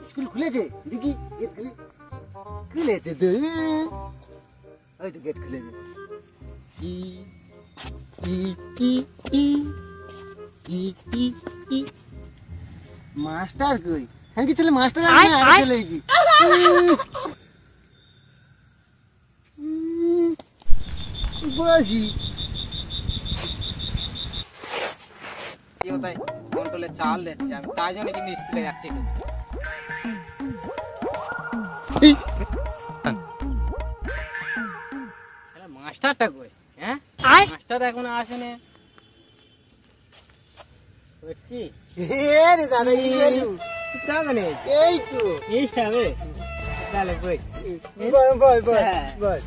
school খুলেছে দেখি gate খুলেছে তো ওই তো গেট খুলেছে মাস্টার কই হ্যাঁ কি ছেলে মাস্টার চলে এসেছি বসি কন্ট্রোলে চাল দিচ্ছে আমি তাই জন্য কিন্তু স্কুলে যাচ্ছি মাস্টারটা কই হ্যাঁ মাস্টার এখনো আসেনি দাদা এই তো এই যাবে তাহলে কই বল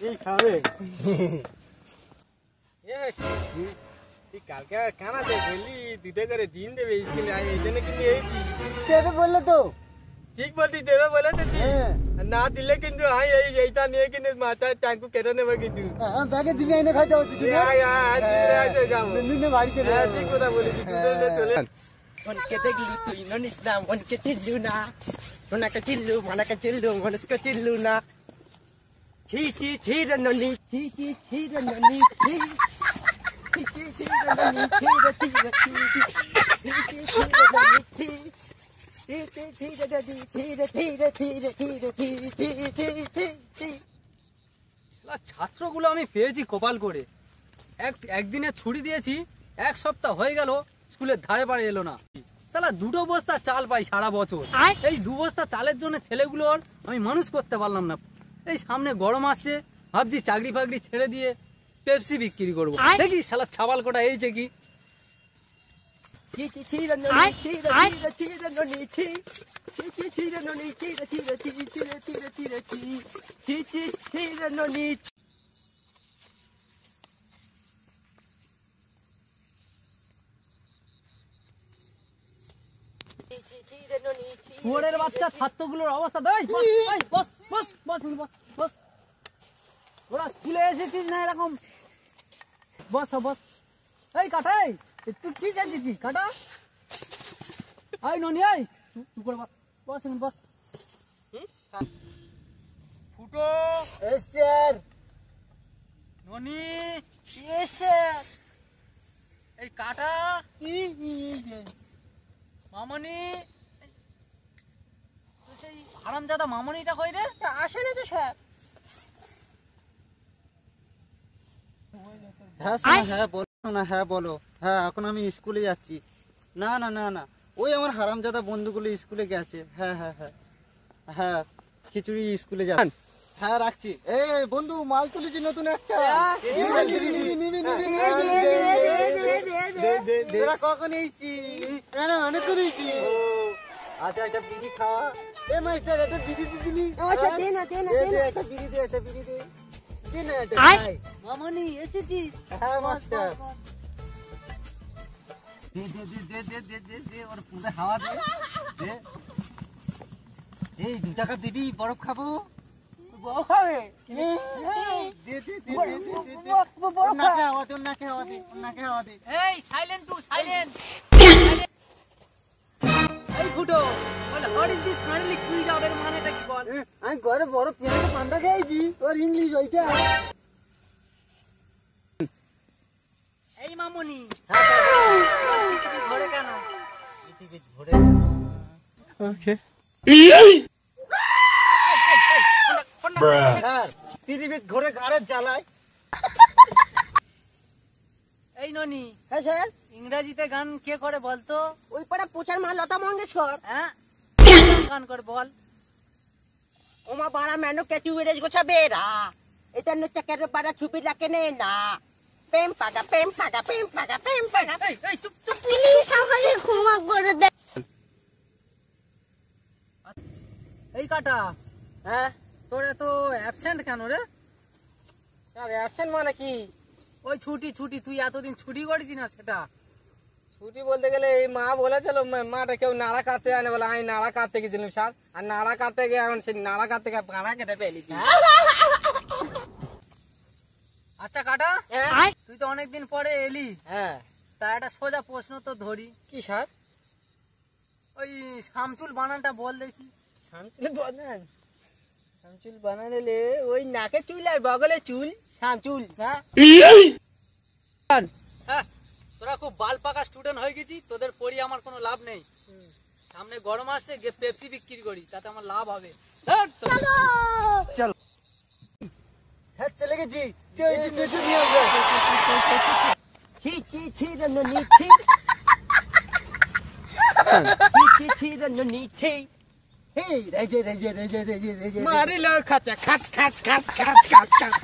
এই খাবে তুই কালকে কানাতে বললি দুটো করে ডিম দেবে স্কুলে এই জন্য কিন্তু দেবে বললো তো ঠিক বলতি দেবে বলে তো না দিলে কিন্তু এইটা নিয়ে কিন্তু মাথায় ট্যাঙ্কু কেটে নেবে কিন্তু ব্যাগে দিবি এনে খাই যাবো বাড়ি চলে ঠিক কথা বলেছি চলে মনকে দেখলি তুই ননিস না মনকে চিল্লু না মনাকে চিল্লু মনাকে চিল্লু মনকে চিল্লু না ছি ছি ছি রে ননি ছি ছি ছি রে ননি ছি ছি ছি ছি রে ননি ছি রে ছি রে ছি ছি ছি ছি রে ননি ছি ছি ছি ছি রে ননি ছি রে ছি রে ছি রে ছি রে ছি ছি ছি ছি ছি ছাত্রগুলো আমি পেয়েছি কপাল করে একদিনে ছুটি দিয়েছি এক সপ্তাহ হয়ে গেল স্কুলের ধারে পাড়ে এলো না শালা দুটো বস্তা চাল পাই সারা বছর এই দু বস্তা চালের জন্য ছেলেগুলোর আমি মানুষ করতে পারলাম না এই সামনে গরম আসছে ভাবছি চাকরি ফাকরি ছেড়ে দিয়ে পেপসি বিক্রি করবো দেখি শালা ছাবাল কোটা এইছে কি শুয়োরের বাচ্চা ছাত্রগুলোর অবস্থা বস বস বস বস বস ওরা স্কুলে এসেছিস না এরকম বস বস এই কাটাই তুই কি চাইছিস কাটা আই ননি আই তুই করে বস বস বস ফুটো স্যার ননি স্যার এই কাটা মামনি সেই হারামজাদা মামনিটা কই রে আসেনি তো স্যার হ্যাঁ বলো না হ্যাঁ বলো হ্যাঁ এখন আমি স্কুলে যাচ্ছি না না না না ওই আমার হারামজাদা বন্ধুগুলো স্কুলে গেছে হ্যাঁ হ্যাঁ হ্যাঁ হ্যাঁ খিচুড়ি স্কুলে যাচ্ছে হ্যাঁ রাখছি এই বন্ধু মাল তুলেছি নতুন একটা কখন এইছি অনেক করেছি আচ্ছা একটা বিড়ি খাওয়া এ মাস্টার একটা বিড়ি দিবি একটা বিড়ি দে একটা বিড়ি দে মামনি এসেছিস হ্যাঁ মাস্টার দে ওর পুরো হাওয়া দে এই 2 টাকা দিবি বরফ খাবো বউ খাবে এই সাইলেন্ট টু সাইলেন্ট এই ফুটো বলে what is this smelling switch out এর মানেটা কি বল আমি ঘরে বড় পেঁয়াজে পান্ডা খাইছি ওর ইংলিশ ওইটা এই মামুনি ঘরে কেন পৃথিবী ঘুরে ওকে পৃথিবীর ঘুরে কারে জ্বালায় এই ননি হ্যাঁ স্যার ইংরেজিতে গান কে করে বলতো ওই পাড়া পোচার মা লতা মঙ্গেশকর হ্যাঁ গান করে বল ওমা বাড়া মেনো কেচু বেরেজ গোছা বেরা এটা নচ্চা কেন বাড়া ছুপি রাখে নে না প্রেম পাগা প্রেম পাগা প্রেম পাগা প্রেম পাগা এই চুপ চুপ প্লিজ আমাকে ক্ষমা করে দে এই কাটা হ্যাঁ তোর এত অ্যাবসেন্ট কেন রে অ্যাবসেন্ট মানে কি ওই ছুটি ছুটি তুই এতদিন ছুটি করেছিস না সেটা ছুটি বলতে গেলে এই মা বলেছিল মাঠে কেউ নাড়া কাটতে জানে বলে আমি নাড়া কাটতে গেছিলাম স্যার আর নাড়া কাটতে গিয়ে এখন সেই নাড়া কাটতে গিয়ে ভাড়া কেটে পেলি আচ্ছা কাটা তুই তো অনেকদিন পরে এলি হ্যাঁ তা একটা সোজা প্রশ্ন তো ধরি কি স্যার ওই শামচুল বানানটা বল দেখি শামচুল বানান শামচুল বানালে ওই নাকে চুল আর বগলে চুল শামচুল হ্যাঁ তোরা খুব বাল পাকা স্টুডেন্ট হয়ে গেছি তোদের পড়ি আমার কোনো লাভ নেই সামনে গরম আসছে গিয়ে পেপসি বিক্রি করি তাতে আমার লাভ হবে চল হ্যাঁ চলে গেছি ছি ছি ছি রে ননি ছি ছি ছি রে ননি ছি হেই রেজে রেজে রেজে রেজে রেজে মারিল খাচা খাচ খাচ খাচ খাচ খাচ খাচ